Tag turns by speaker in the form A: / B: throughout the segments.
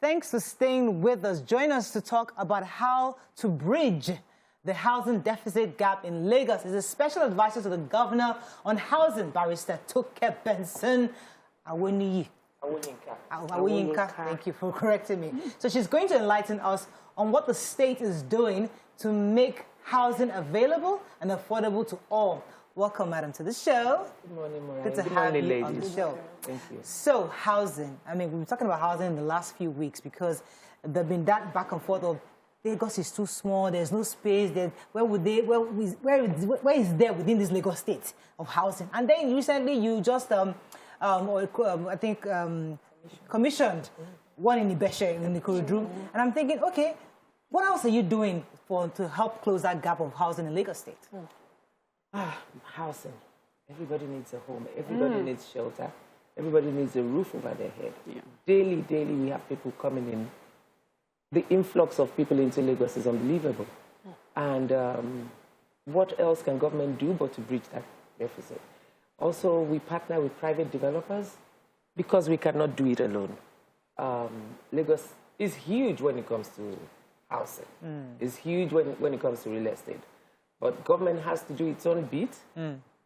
A: Thanks for staying with us. Join us to talk about how to bridge the housing deficit gap in Lagos. Is a special advisor to the governor on housing, Barrister Toke Benson-Awoyinka. Thank you for correcting me. So she's going to enlighten us on what the state is doing to make housing available and affordable to all. Welcome, madam, to the show.
B: Good morning, Mariah.
A: Good to have you on the show.
B: Thank you.
A: So, housing. I mean, we've been talking about housing in the last few weeks because there's been that back and forth of Lagos is too small, there's no space, where is there within this Lagos state of housing? And then recently you just, I think, commissioned one in Ibeshe, in the Ikorodu. And I'm thinking, okay, what else are you doing to help close that gap of housing in Lagos state?
B: Housing. Everybody needs a home. Everybody needs shelter. Everybody needs a roof over their head. Yeah. Daily, we have people coming in. The influx of people into Lagos is unbelievable. And what else can government do but to bridge that deficit? Also, we partner with private developers because we cannot do it alone. Lagos is huge when it comes to housing. It's huge when it comes to real estate. But government has to do its own bit,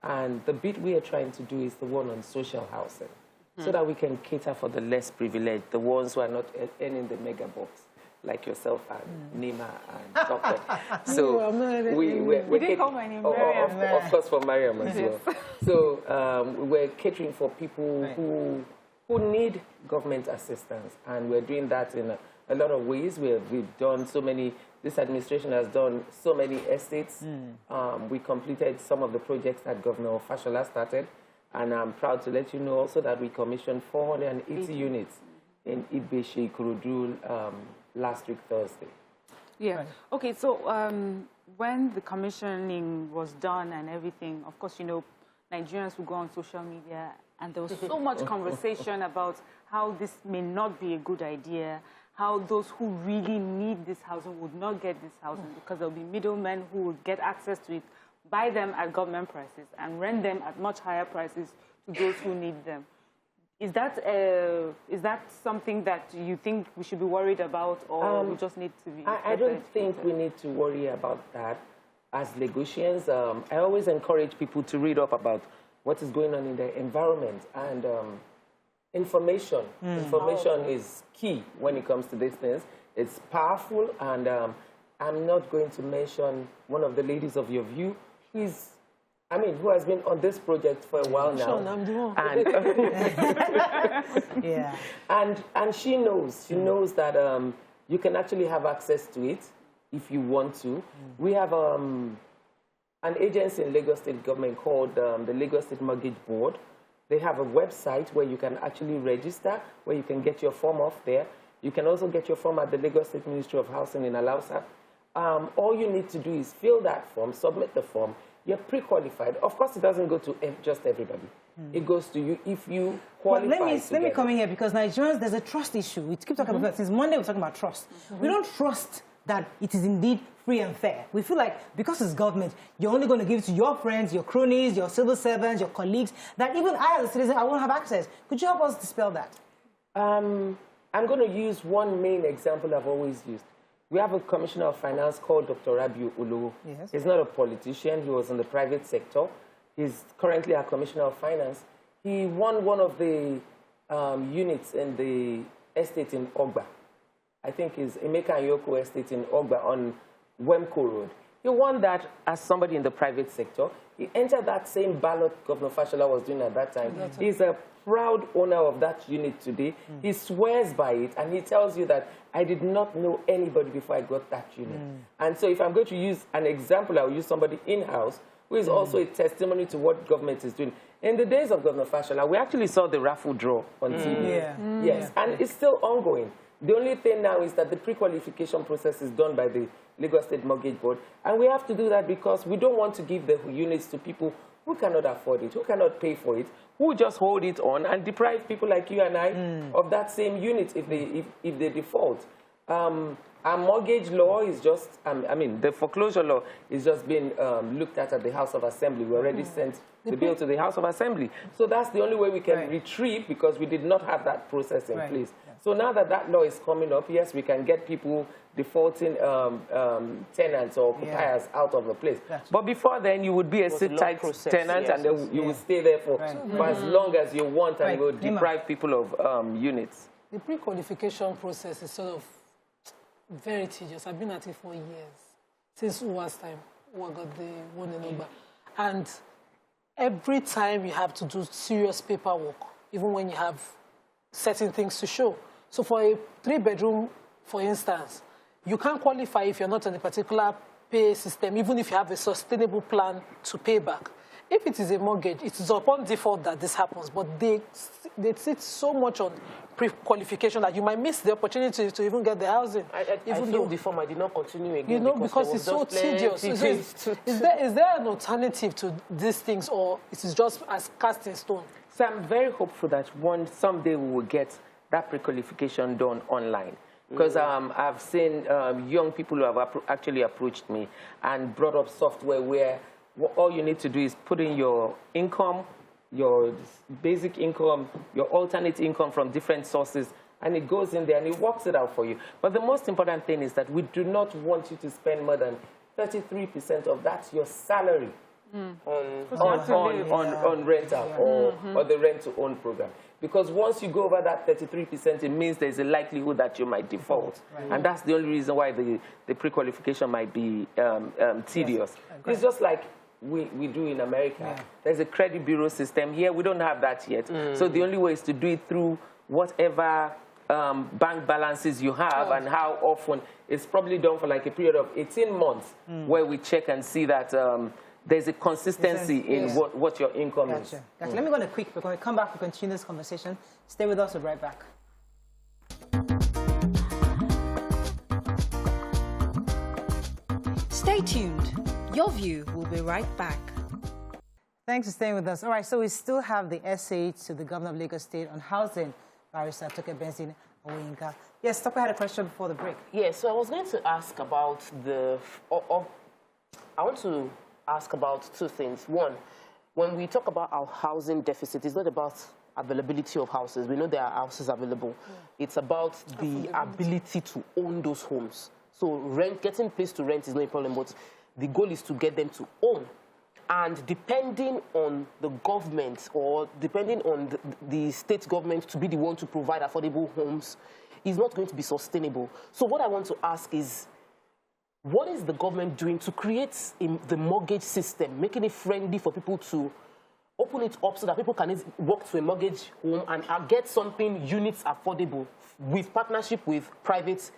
B: and the bit we are trying to do is the one on social housing, so that we can cater for the less privileged, the ones who are not earning the mega bucks, like yourself and Nima and Toke. So we didn't call my name, of course, for Mariam as well. So we're catering for people who need government assistance, and we're doing that in a lot of ways. We've done so many. This administration has done so many estates. We completed some of the projects that Governor Fashola started, and I'm proud to let you know also that we commissioned 480 units in Ibeshe, Ikorodu last week, Thursday.
C: Yeah. Okay, so when the commissioning was done and everything, of course, you know, Nigerians will go on social media, and there was so much conversation about how this may not be a good idea, how those who really need this housing would not get this housing because there'll be middlemen who would get access to it, buy them at government prices, and rent them at much higher prices to those who need them. Is that something that you think we should be worried about, or we just need to be
B: I don't think we need to worry about that. As Lagosians, I always encourage people to read up about what is going on in their environment, and information is key when it comes to these things. It's powerful, and I'm not going to mention one of the ladies of your view. Who has been on this project for a while now. And she knows that you can actually have access to it if you want to. We have an agency in Lagos State government called the Lagos State Mortgage Board. They have a website where you can actually register, where you can get your form off there. You can also get your form at the Lagos State Ministry of Housing in Alausa. All you need to do is fill that form, submit the form. You're pre-qualified. Of course, it doesn't go to just everybody. It goes to you if you qualify.
A: But let me come in here, because Nigerians, there's a trust issue. We keep talking about it. Since Monday, we're talking about trust. We don't trust that it is indeed free and fair. We feel like because it's government, you're only going to give it to your friends, your cronies, your civil servants, your colleagues, that even I as a citizen, I won't have access. Could you help us dispel that?
B: I'm going to use one main example I've always used. We have a commissioner of finance called Dr. Rabiu Olowo. Yes. He's not a politician. He was in the private sector. He's currently our commissioner of finance. He won one of the units in the estate in Ogba. I think it's Emeka and Yoko estate in Ogba on Wemco Road. He won that as somebody in the private sector. He entered that same ballot Governor Fashola was doing at that time. He's a proud owner of that unit today. He swears by it, and he tells you that I did not know anybody before I got that unit. And so if I'm going to use an example, I'll use somebody in-house who is also a testimony to what government is doing. In the days of Governor Fashola, we actually saw the raffle draw on TV. Yes, and it's still ongoing. The only thing now is that the pre-qualification process is done by the Lagos State Mortgage Board, and we have to do that because we don't want to give the units to people who cannot afford it, who cannot pay for it, who just hold it on and deprive people like you and I of that same unit if they default. Our mortgage law is just, the foreclosure law is just being looked at the House of Assembly. We already sent the bill to the House of Assembly. So that's the only way we can retrieve, because we did not have that process in place. So now that that law is coming up, yes, we can get people defaulting tenants or occupiers out of the place. But before then, you would be a sit-tight tenant, and then you would stay there for as long as you want, and you would deprive people of units.
D: The pre-qualification process is sort of very tedious. I've been at it for years, since Uwa's time. Uwa got the one number. And every time you have to do serious paperwork, even when you have certain things to show. So for a 3-bedroom, for instance, you can't qualify if you're not on a particular pay system, even if you have a sustainable plan to pay back. If it is a mortgage, it is upon default that this happens, but they sit so much on pre-qualification that you might miss the opportunity to even get the housing.
E: I filled the form, I did not continue again.
D: You know, because it's so tedious. Is there an alternative to these things, or it is just as cast in stone?
B: So I'm very hopeful that someday we will get that pre-qualification done online. Because I've seen young people who have actually approached me and brought up software where all you need to do is put in your income, your basic income, your alternate income from different sources, and it goes in there and it works it out for you. But the most important thing is that we do not want you to spend more than 33% of that, your salary, on rental or the rent-to-own program. Because once you go over that 33%, it means there's a likelihood that you might default. And that's the only reason why the pre-qualification might be tedious. It's just like we do in America. There's a credit bureau system. Here, we don't have that yet. So the only way is to do it through whatever bank balances you have and how often. It's probably done for like a period of 18 months where we check and see that there's a consistency in what your income is.
A: Gotcha. Let me go on a quick break. When we come back, we continue this conversation. Stay with us. We'll be right back.
F: Stay tuned. Your View will be right back.
A: Thanks for staying with us. All right, so we still have the essay to the Governor of Lagos State on housing, Barrister Toke Benson-Awoyinka. Yes, Toke had a question before the break.
E: Yes, so I was going to ask about I want to ask about two things. One, when we talk about our housing deficit, it's not about availability of houses. We know there are houses available. It's about the ability to own those homes. So getting place to rent is no problem, but the goal is to get them to own. And depending on the government or depending on the state government to be the one to provide affordable homes is not going to be sustainable. So what I want to ask is, what is the government doing to create the mortgage system, making it friendly for people to open it up so that people can walk to a mortgage home and get something units affordable with partnership with private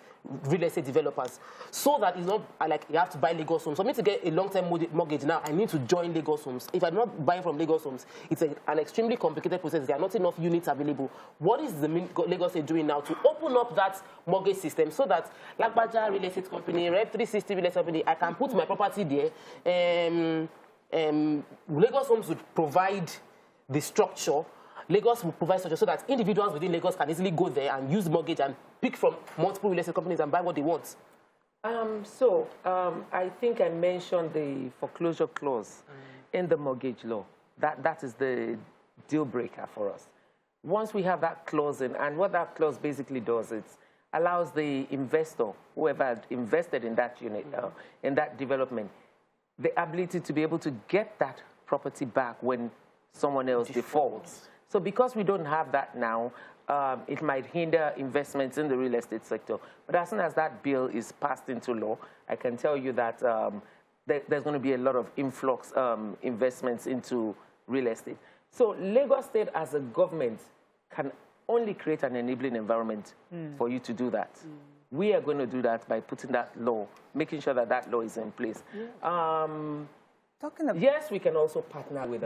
E: real estate developers, so that it's not like you have to buy Lagos homes. For me to get a long-term mortgage now, I need to join Lagos homes. If I'm not buying from Lagos homes, it's an extremely complicated process. There are not enough units available. What is the Lagos State doing now to open up that mortgage system so that Lagbaja Real Estate Company, Red 360 Real Estate Company, I can put my property there? Lagos homes would provide the structure. Lagos will provide structure so that individuals within Lagos can easily go there and use mortgage and pick from multiple real estate companies and buy what they want.
B: I think I mentioned the foreclosure clause in the mortgage law. That is the deal breaker for us. Once we have that clause in, and what that clause basically does, it allows the investor, whoever had invested in that unit, in that development, the ability to be able to get that property back when someone else defaults. So because we don't have that now, it might hinder investments in the real estate sector. But as soon as that bill is passed into law, I can tell you that there's going to be a lot of influx investments into real estate. So Lagos State as a government can only create an enabling environment for you to do that. We are going to do that by putting that law, making sure that that law is in place. Yes, we can also partner with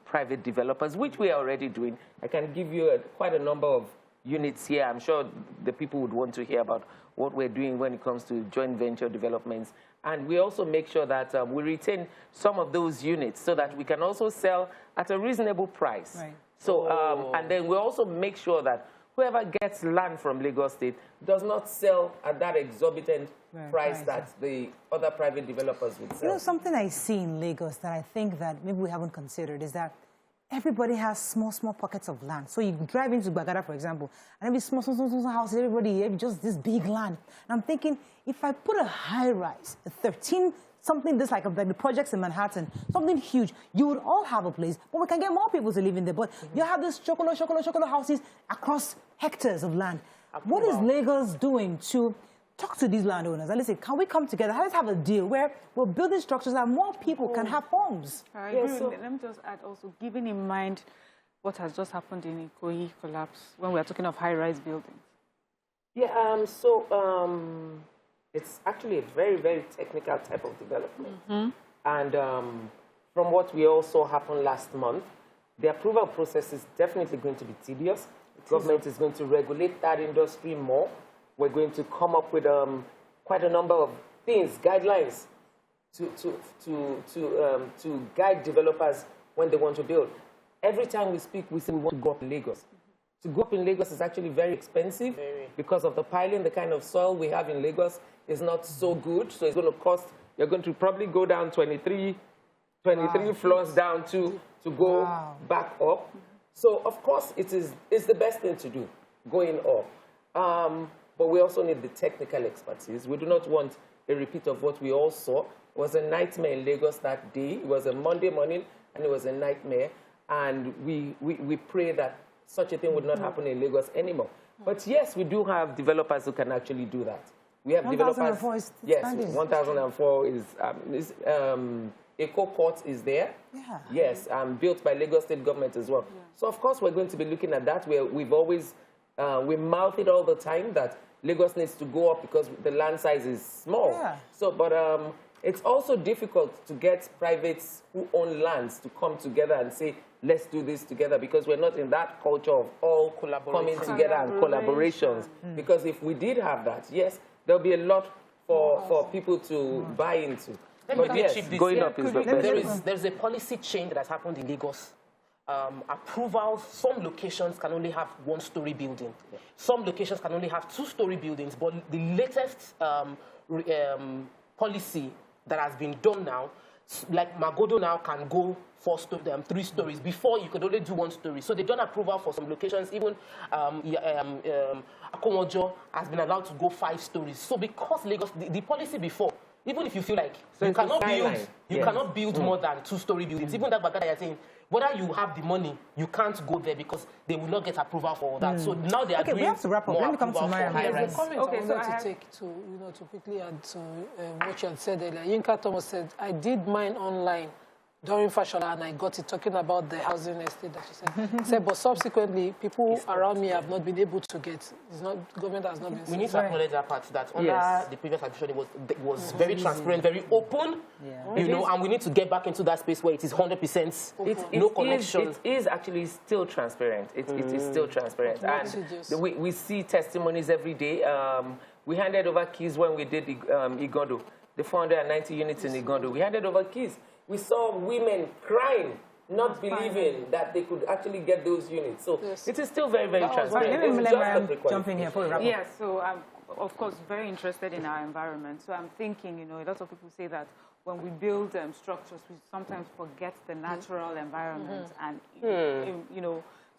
B: private developers, which we are already doing. I can give you quite a number of units here. I'm sure the people would want to hear about what we're doing when it comes to joint venture developments. And we also make sure that we retain some of those units so that we can also sell at a reasonable price. Right. So, and then we also make sure that whoever gets land from Lagos State does not sell at that exorbitant price that the other private developers would sell.
A: You know, something I see in Lagos that I think that maybe we haven't considered is that everybody has small pockets of land. So you drive into Bagada, for example, and every small house, everybody have just this big land. And I'm thinking, if I put a high-rise, a 13 something this like the projects in Manhattan, something huge, you would all have a place, but we can get more people to live in there. But you have this chocolate houses across hectares of land. What is Lagos doing to talk to these landowners and listen, can we come together? Let's have a deal where we're building structures that more people can have homes.
C: I agree. Let me just add also, keeping in mind what has just happened in Ikoyi collapse when we are talking of high-rise buildings.
B: Yeah, it's actually a very, very technical type of development. And from what we all saw happen last month, the approval process is definitely going to be tedious. The government is going to regulate that industry more. We're going to come up with quite a number of things, guidelines, to guide developers when they want to build. Every time we speak, we say we want to go up in Lagos. To go up in Lagos is actually very expensive because of the piling. The kind of soil we have in Lagos is not so good, so it's going to cost. You're going to probably go down 23 floors down to go back up. So of course it's the best thing to do, going up. But we also need the technical expertise. We do not want a repeat of what we all saw. It was a nightmare in Lagos that day. It was a Monday morning, and it was a nightmare. And we pray that such a thing would not happen in Lagos anymore. But yes, we do have developers who can actually do that. We have
A: 1004
B: developers. Yes, 1004 is Eco Court is there. Yeah. Yes, built by Lagos State government as well. Yeah. So of course we're going to be looking at that. We've always we mouth it all the time that Lagos needs to go up because the land size is small. Yeah. So, but it's also difficult to get privates who own lands to come together and say, let's do this together, because we're not in that culture of all coming together and collaborations. Because if we did have that, yes, there'll be a lot for people to buy into. But yes, going up is the best.
E: There's a policy change that has happened in Lagos. Approvals, some locations can only have one-story building. Yeah. Some locations can only have two-story buildings, but the latest policy that has been done now, like Magodo now can go 3 stories. Before, you could only do 1 story. So they've done approval for some locations. Even Akomojo has been allowed to go 5 stories. So because Lagos, the policy before, even if you feel like you cannot build more than 2-story buildings, even that Bagada you're saying, whether you have the money, you can't go there because they will not get approval for that. So now they are doing.
A: We have to wrap up. Let me come to Mariam.
D: There's a comment I wanted to take to quickly add to what you had said earlier. Yinka Thomas said, "I did mine online during Fashola and I got it," talking about the housing estate that you said. He said, but subsequently, people around me have not been able to get. It's not, government has not been.
E: We need to acknowledge that part, that under the previous administration, it was very transparent, very open, and we need to get back into that space where it is 100% no connection.
B: It is actually still transparent. It is still transparent. And we see testimonies every day. We handed over keys when we did Igondo, the 490 units in Igondo. We handed over keys. We saw women crying, not believing that they could actually get those units. So it is still very, very transparent.
A: Let me jump in here for a wrap up.
C: Yeah, so I'm, of course, very interested in our environment. So I'm thinking, a lot of people say that when we build structures, we sometimes forget the natural environment and,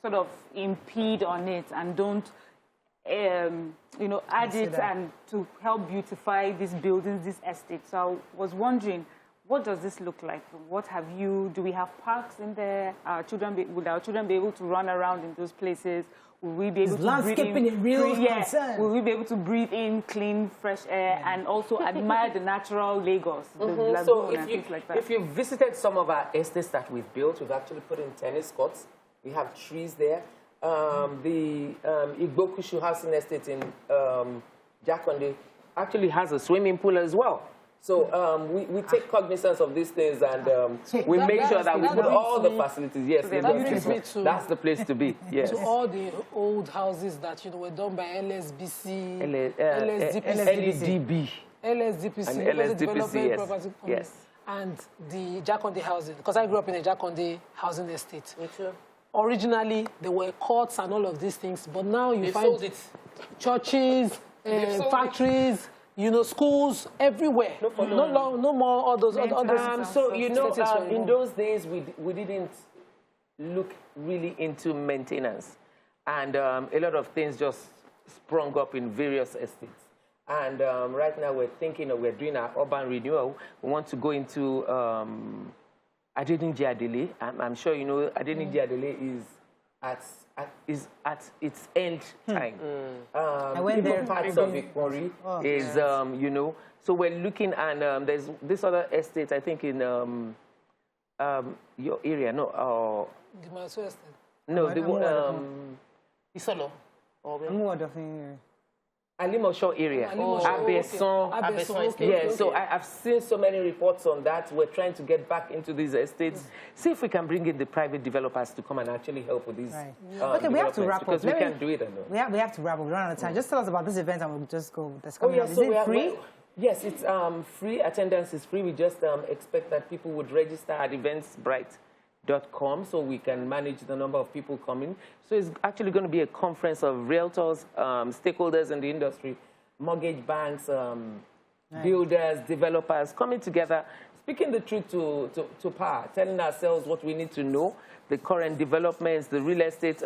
C: sort of impede on it and don't, add it and to help beautify these buildings, this estate. So I was wondering, what does this look like? Do we have parks in there? Would our children be able to run around in those places? Will we be able to breathe in? Will we be able to breathe in clean, fresh air and also admire the natural Lagos, the lagoon
B: so
C: and things like that?
B: If you've visited some of our estates that we've built, we've actually put in tennis courts. We have trees there. The Igbokushu housing estate in Jakonde actually has a swimming pool as well. So we take cognizance of these things and we make sure that we put all the facilities. Yes, that's the place to be. Yes.
D: To all the old houses that were done by LSBC,
B: LSDB,
D: LSDPC,
B: yes,
D: and the Jakonde housing. Because I grew up in a Jakonde housing estate. Me too. Originally, there were courts and all of these things, but now you find churches, factories. Schools everywhere. No more all those.
B: So in those days, we didn't look really into maintenance. And a lot of things just sprung up in various estates. And right now we're thinking we're doing our urban renewal. We want to go into Adeniji Adele. I'm sure you know Adeniji Adele is at its end time.
A: I went there.
B: Parts of Ikori is, you know, so we're looking, and there's this other estate, I think, in your area. No, the one,
E: Isolo.
B: Alimosho area. Abeson. Yeah, so I've seen so many reports on that. We're trying to get back into these estates. See if we can bring in the private developers to come and actually help with these.
A: Right. Okay, we have to wrap up.
B: Because we can't do it alone.
A: We have to wrap up. We run out of time. Just tell us about this event and we'll just go. That's
B: Oh,
A: coming
B: yeah,
A: up. Is
B: so
A: it free?
B: Yes, it's free. Attendance is free. We just expect that people would register at eventsbright.com so we can manage the number of people coming. So it's actually going to be a conference of realtors, stakeholders in the industry, mortgage banks, builders, developers, coming together, speaking the truth to power, telling ourselves what we need to know, the current developments, the real estate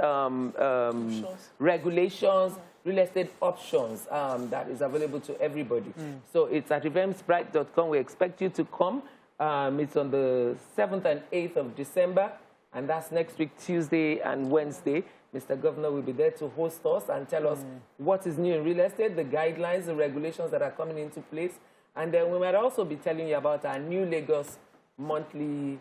B: regulations, real estate options that is available to everybody. So it's at eventsbright.com. We expect you to come. It's on the 7th and 8th of December, and that's next week, Tuesday and Wednesday. Mr. Governor will be there to host us and tell us what is new in real estate, the guidelines, the regulations that are coming into place. And then we might also be telling you about our new Lagos monthly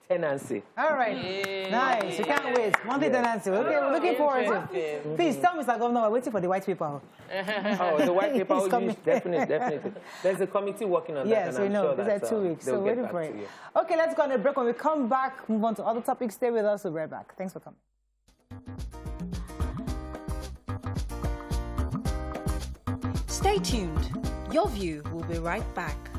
B: tenancy.
A: All right. Nice. You can't wait. Monthly tenancy. Okay, we're looking forward to it. Please tell Mr. Governor we're waiting for the white paper.
B: Oh, the white paper will use, definitely. There's a committee working on that.
A: Yes, we know. These are 2 weeks, so waiting for it. Okay, let's go on a break. When we come back, move on to other topics. Stay with us. We'll be right back. Thanks for coming.
F: Stay tuned. Your View will be right back.